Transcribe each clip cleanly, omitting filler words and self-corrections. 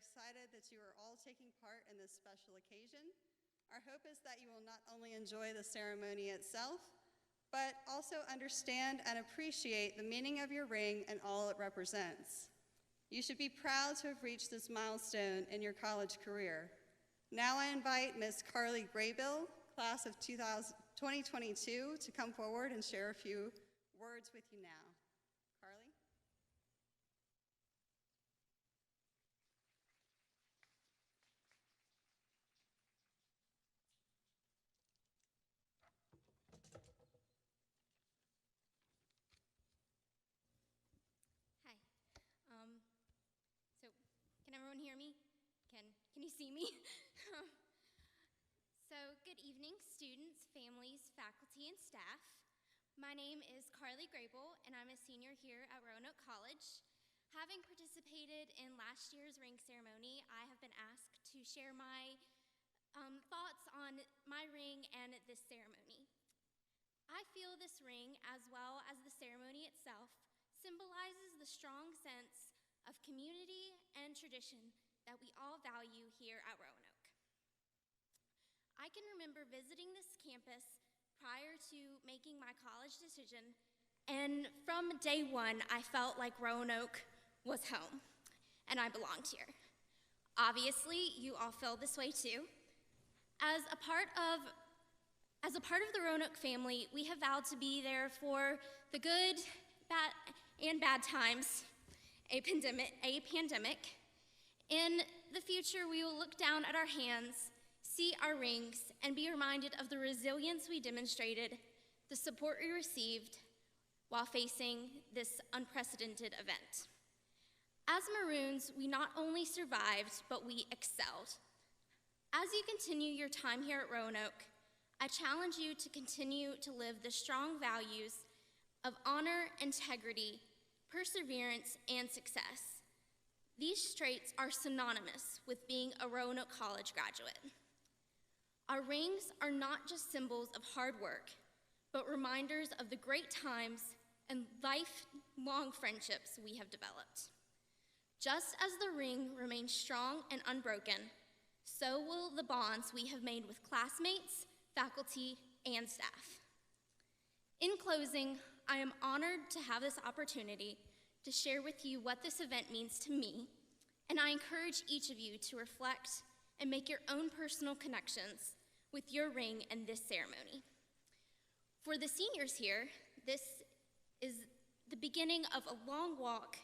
excited that you are all taking part in this special occasion. Our hope is that you will not only enjoy the ceremony itself, but also understand and appreciate the meaning of your ring and all it represents. You should be proud to have reached this milestone in your college career. Now I invite Ms. Carly Graybill, class of 2022, to come forward and share a few words with you now. Carly? Hi. So, can everyone hear me? Can you see me? So, good evening, students, families, faculty, and staff. My name is Carly Graybill, and I'm a senior here at Roanoke College. Having participated in last year's ring ceremony, I have been asked to share my thoughts on my ring and this ceremony. I feel this ring, as well as the ceremony itself, symbolizes the strong sense of community and tradition that we all value here at Roanoke. I can remember visiting this campus prior to making my college decision, and from day one, I felt like Roanoke was home, and I belonged here. Obviously, you all feel this way too. As a part of the Roanoke family, we have vowed to be there for the good, bad times, a pandemic. In the future, we will look down at our hands, see our rings, and be reminded of the resilience we demonstrated, the support we received while facing this unprecedented event. As Maroons, we not only survived, but we excelled. As you continue your time here at Roanoke, I challenge you to continue to live the strong values of honor, integrity, perseverance, and success. These traits are synonymous with being a Roanoke College graduate. Our rings are not just symbols of hard work, but reminders of the great times and lifelong friendships we have developed. Just as the ring remains strong and unbroken, so will the bonds we have made with classmates, faculty, and staff. In closing, I am honored to have this opportunity to share with you what this event means to me, and I encourage each of you to reflect and make your own personal connections with your ring and this ceremony. For the seniors here, this is the beginning of a long walk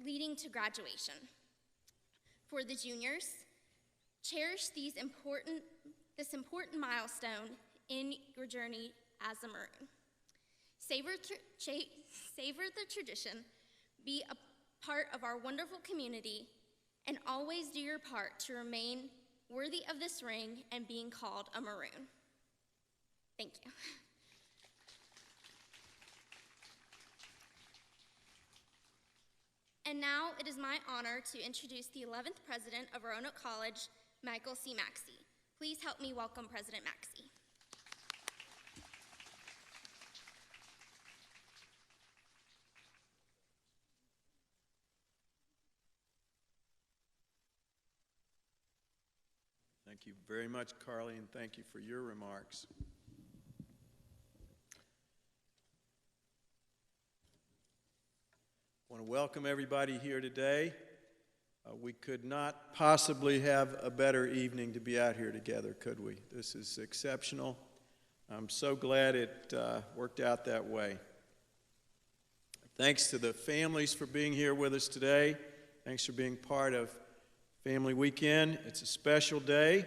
leading to graduation. For the juniors, cherish this important milestone in your journey as a Maroon. Savor the tradition, be a part of our wonderful community, and always do your part to remain worthy of this ring and being called a Maroon. Thank you. And now it is my honor to introduce the 11th President of Roanoke College, Michael C. Maxey. Please help me welcome President Maxey. Thank you very much, Carly, and thank you for your remarks. I want to welcome everybody here today. We could not possibly have a better evening to be out here together, could we? This is exceptional. I'm so glad it worked out that way. Thanks to the families for being here with us today. Thanks for being part of Family Weekend. It's a special day,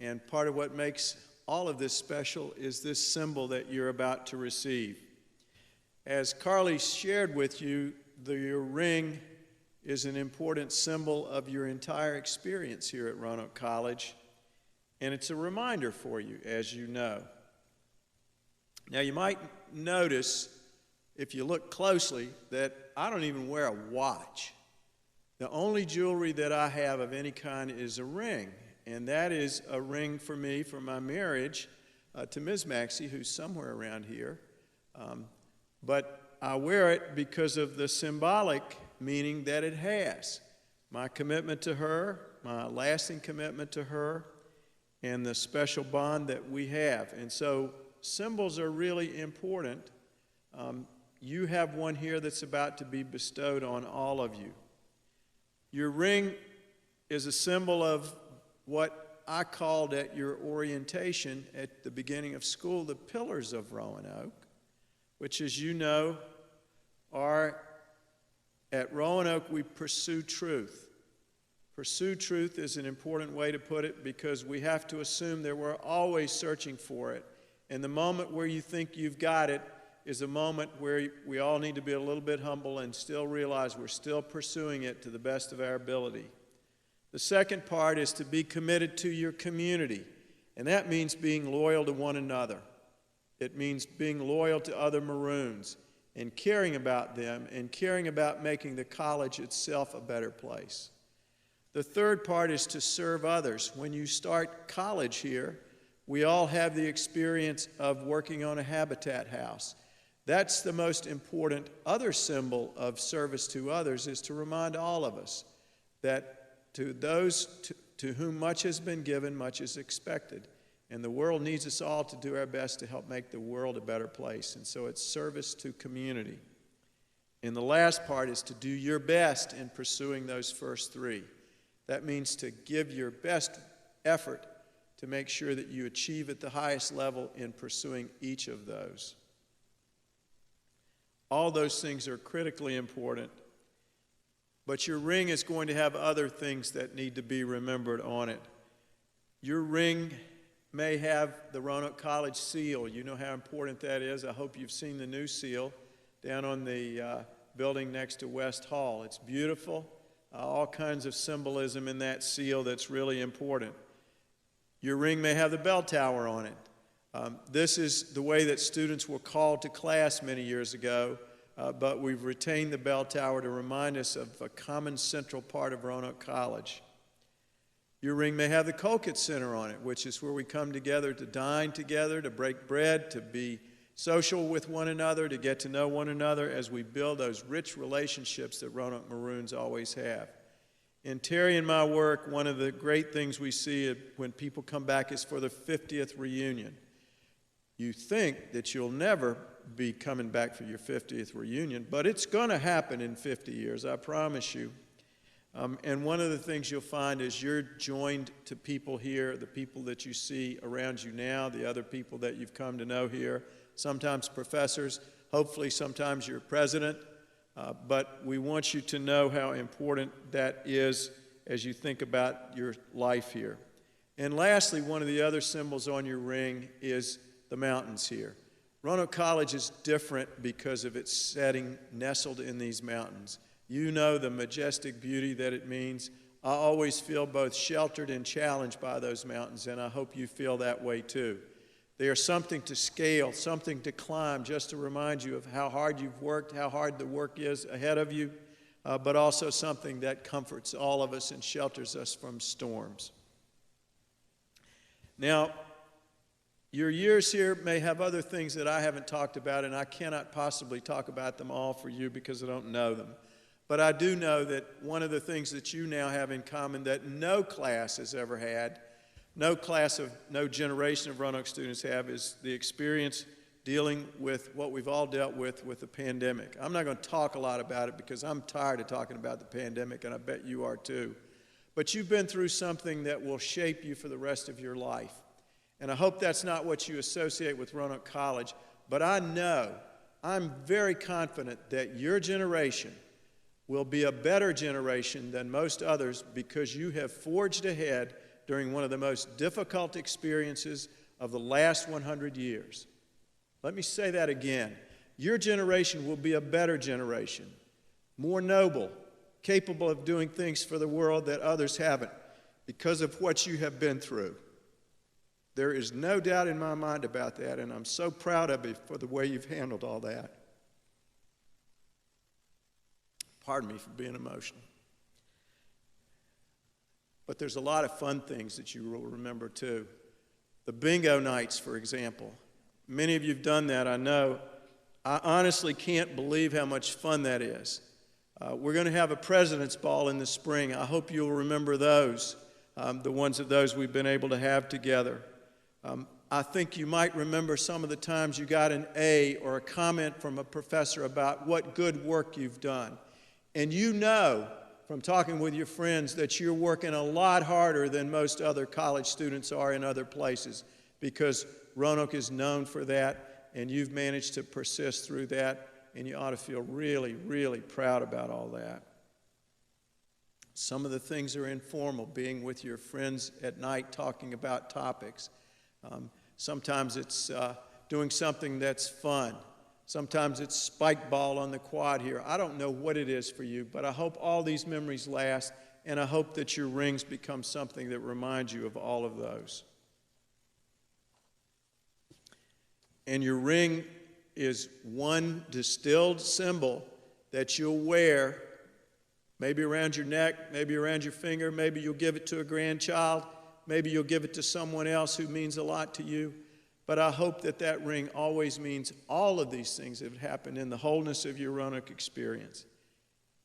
and part of what makes all of this special is this symbol that you're about to receive. As Carly shared with you, your ring is an important symbol of your entire experience here at Roanoke College, and it's a reminder for you, as you know. Now, you might notice, if you look closely, that I don't even wear a watch. The only jewelry that I have of any kind is a ring, and that is a ring for me for my marriage to Ms. Maxey, who's somewhere around here. But I wear it because of the symbolic meaning that it has. my commitment to her, my lasting commitment to her, and the special bond that we have. And so symbols are really important. You have one here that's about to be bestowed on all of you. Your ring is a symbol of what I called at your orientation at the beginning of school the Pillars of Roanoke, which, as you know, are at Roanoke we pursue truth. Pursue truth is an important way to put it because we have to assume that we're always searching for it. And the moment where you think you've got it is a moment where we all need to be a little bit humble and still realize we're still pursuing it to the best of our ability. The second part is to be committed to your community, and that means being loyal to one another. It means being loyal to other Maroons and caring about them and caring about making the college itself a better place. The third part is to serve others. When you start college here, we all have the experience of working on a habitat house. That's the most important other symbol of service to others, is to remind all of us that to those to whom much has been given, much is expected. And the world needs us all to do our best to help make the world a better place. And so it's service to community. And the last part is to do your best in pursuing those first three. That means to give your best effort to make sure that you achieve at the highest level in pursuing each of those. All those things are critically important, but your ring is going to have other things that need to be remembered on it. Your ring may have the Roanoke College seal. You know how important that is. I hope you've seen the new seal down on the building next to West Hall. It's beautiful. All kinds of symbolism in that seal that's really important. Your ring may have the bell tower on it. This is the way that students were called to class many years ago, but we've retained the bell tower to remind us of a common central part of Roanoke College. Your ring may have the Colquitt Center on it, which is where we come together to dine together, to break bread, to be social with one another, to get to know one another as we build those rich relationships that Roanoke Maroons always have. In Terry and my work, one of the great things we see when people come back is for the 50th reunion. You think that you'll never be coming back for your 50th reunion, but it's going to happen in 50 years, I promise you. And one of the things you'll find is you're joined to people here, the people that you see around you now, the other people that you've come to know here, sometimes professors, hopefully sometimes your president, but we want you to know how important that is as you think about your life here. And lastly, one of the other symbols on your ring is the mountains here. Roanoke College is different because of its setting nestled in these mountains. You know the majestic beauty that it means. I always feel both sheltered and challenged by those mountains, and I hope you feel that way too. They are something to scale, something to climb, just to remind you of how hard you've worked, how hard the work is ahead of you, but also something that comforts all of us and shelters us from storms. Now, your years here may have other things that I haven't talked about, and I cannot possibly talk about them all for you because I don't know them. But I do know that one of the things that you now have in common that no class has ever had, no generation of Roanoke students have, is the experience dealing with what we've all dealt with the pandemic. I'm not going to talk a lot about it because I'm tired of talking about the pandemic, and I bet you are too. But you've been through something that will shape you for the rest of your life. And I hope that's not what you associate with Roanoke College, but I'm very confident that your generation will be a better generation than most others because you have forged ahead during one of the most difficult experiences of the last 100 years. Let me say that again. Your generation will be a better generation, more noble, capable of doing things for the world that others haven't because of what you have been through. There is no doubt in my mind about that, and I'm so proud of you for the way you've handled all that. Pardon me for being emotional. But there's a lot of fun things that you will remember too. The bingo nights, for example. Many of you have done that, I know. I honestly can't believe how much fun that is. We're going to have a President's Ball in the spring. I hope you'll remember those, the ones of those we've been able to have together. I think you might remember some of the times you got an A or a comment from a professor about what good work you've done. And you know from talking with your friends that you're working a lot harder than most other college students are in other places, because Roanoke is known for that, and you've managed to persist through that, and you ought to feel really, really proud about all that. Some of the things are informal, being with your friends at night talking about topics. Sometimes it's doing something that's fun. Sometimes it's spike ball on the quad here. I don't know what it is for you, but I hope all these memories last, and I hope that your rings become something that reminds you of all of those. And your ring is one distilled symbol that you'll wear, maybe around your neck, maybe around your finger, maybe you'll give it to a grandchild, maybe you'll give it to someone else who means a lot to you. But I hope that that ring always means all of these things that have happened in the wholeness of your Roanoke experience.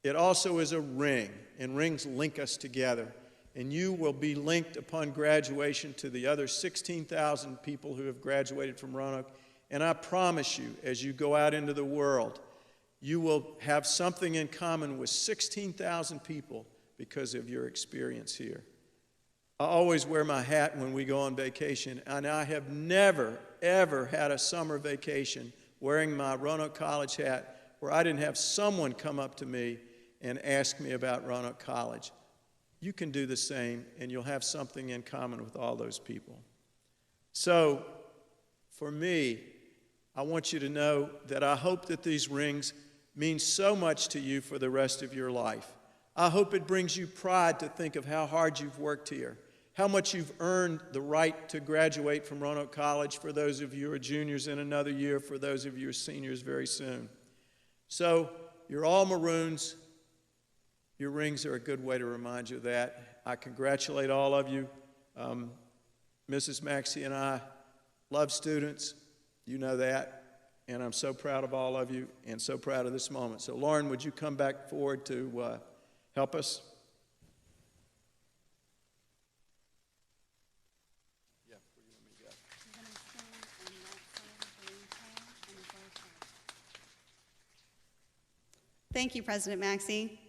It also is a ring, and rings link us together. And you will be linked upon graduation to the other 16,000 people who have graduated from Roanoke. And I promise you, as you go out into the world, you will have something in common with 16,000 people because of your experience here. I always wear my hat when we go on vacation, and I have never, ever had a summer vacation wearing my Roanoke College hat where I didn't have someone come up to me and ask me about Roanoke College. You can do the same, and you'll have something in common with all those people. So, for me, I want you to know that I hope that these rings mean so much to you for the rest of your life. I hope it brings you pride to think of how hard you've worked here, how much you've earned the right to graduate from Roanoke College for those of you who are juniors in another year, for those of you who are seniors very soon. So, you're all maroons. Your rings are a good way to remind you of that. I congratulate all of you. Mrs. Maxey and I love students. You know that. And I'm so proud of all of you and so proud of this moment. So, Lauren, would you come back forward to help us? Yeah, where do you want me to go? Thank you, President Maxey.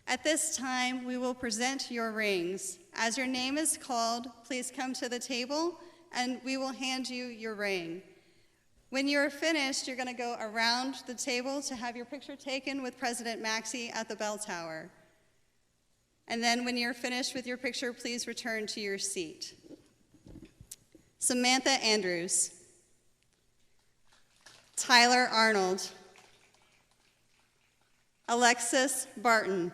At this time, we will present your rings. As your name is called, please come to the table, and we will hand you your ring. When you're finished, you're going to go around the table to have your picture taken with President Maxey at the bell tower. And then when you're finished with your picture, please return to your seat. Samantha Andrews. Tyler Arnold. Alexis Barton.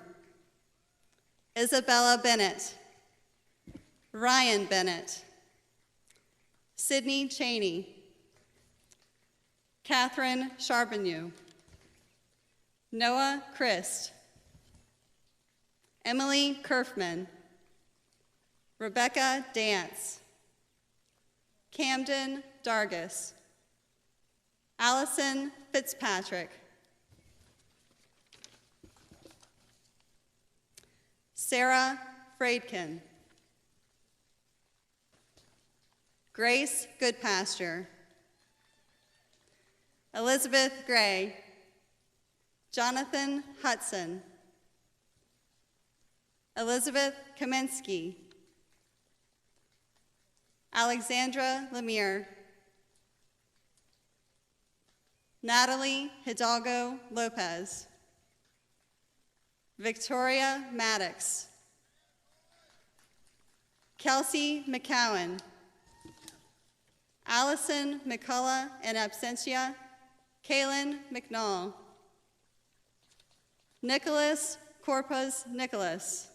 Isabella Bennett. Ryan Bennett. Sydney Cheney. Catherine Charbonneau. Noah Christ. Emily Kerfman. Rebecca Dance. Camden Dargis. Allison Fitzpatrick. Sarah Freidkin. Grace Goodpasture. Elizabeth Gray. Jonathan Hudson. Elizabeth Kaminsky. Alexandra Lemire. Natalie Hidalgo Lopez. Victoria Maddox. Kelsey McCowan. Allison McCullough in absentia. Kaylin McNall. Nicholas Corpus Nicholas.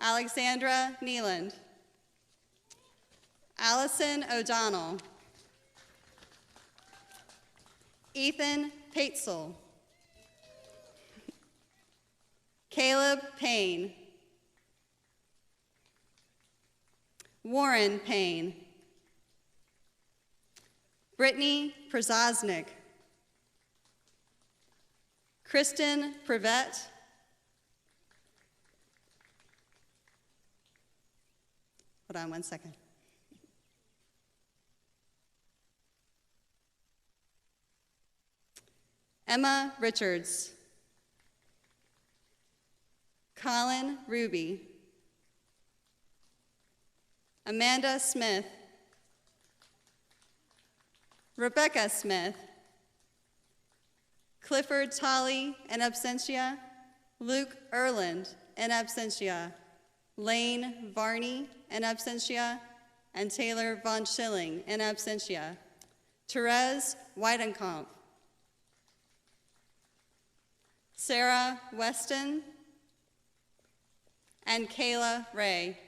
Alexandra Neeland. Allison O'Donnell. Ethan Patesel. Caleb Payne. Warren Payne. Brittany Przosnik. Kristen Prevette. Hold on one second. Emma Richards. Colin Ruby. Amanda Smith. Rebecca Smith. Clifford Tolley in absentia. Luke Erland in absentia. Lane Varney in absentia. And Taylor Von Schilling in absentia. Therese Weidenkamp. Sarah Weston. And Kayla Ray.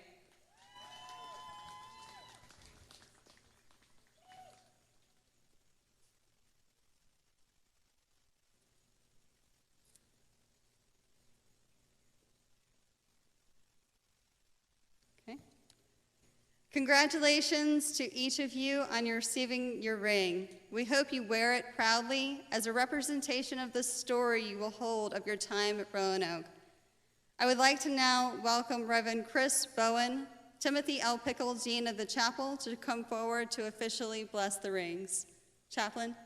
Congratulations to each of you on your receiving your ring. We hope you wear it proudly as a representation of the story you will hold of your time at Roanoke. I would like to now welcome Reverend Chris Bowen, Timothy L. Pickle, Dean of the Chapel, to come forward to officially bless the rings. Chaplain.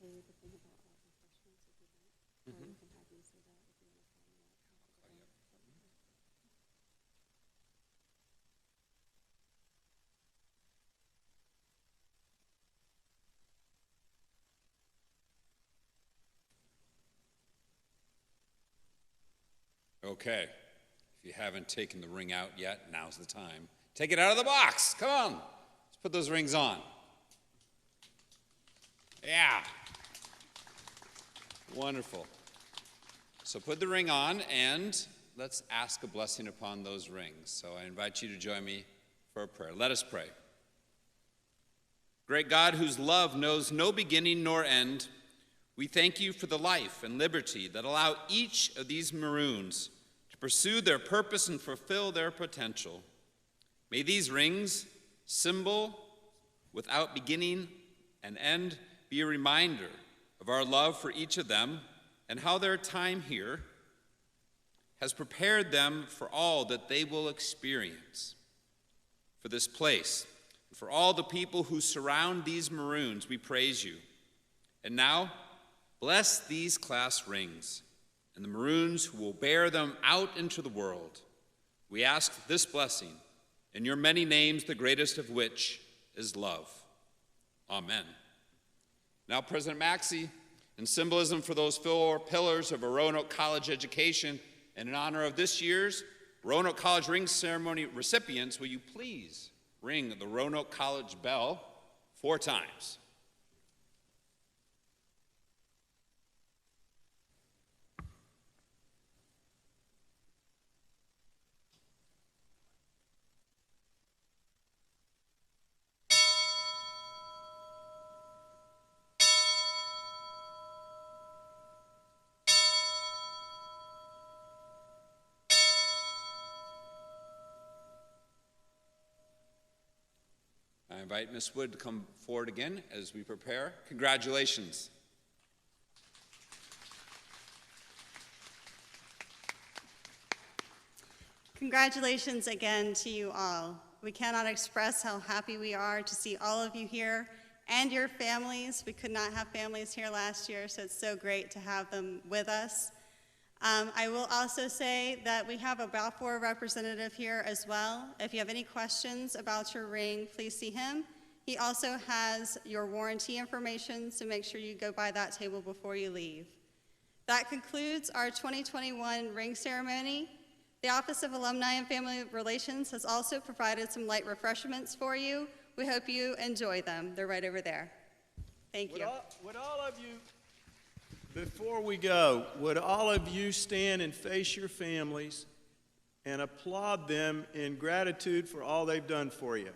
David the thing about all refreshments if you want, or you can have me say that if you want to follow that. Okay, if you haven't taken the ring out yet, now's the time. Take it out of the box. Come on. Let's put those rings on. Yeah. Wonderful. So put the ring on and let's ask a blessing upon those rings. So I invite you to join me for a prayer. Let us pray. Great God, whose love knows no beginning nor end, we thank you for the life and liberty that allow each of these maroons to pursue their purpose and fulfill their potential. May these rings, symbol without beginning and end, be a reminder of our love for each of them and how their time here has prepared them for all that they will experience. For this place, and for all the people who surround these maroons, we praise you. And now, bless these class rings and the maroons who will bear them out into the world. We ask this blessing in your many names, the greatest of which is love. Amen. Now, President Maxey, in symbolism for those 4 pillars of a Roanoke College education, and in honor of this year's Roanoke College Ring Ceremony recipients, will you please ring the Roanoke College bell 4 times? I invite Ms. Wood to come forward again as we prepare. Congratulations. Congratulations again to you all. We cannot express how happy we are to see all of you here and your families. We could not have families here last year, so it's so great to have them with us. I will also say that we have a Balfour representative here as well. If you have any questions about your ring, please see him. He also has your warranty information, so make sure you go by that table before you leave. That concludes our 2021 ring ceremony. The Office of Alumni and Family Relations has also provided some light refreshments for you. We hope you enjoy them. They're right over there. Thank you. Would all of you, before we go, would all of you stand and face your families and applaud them in gratitude for all they've done for you?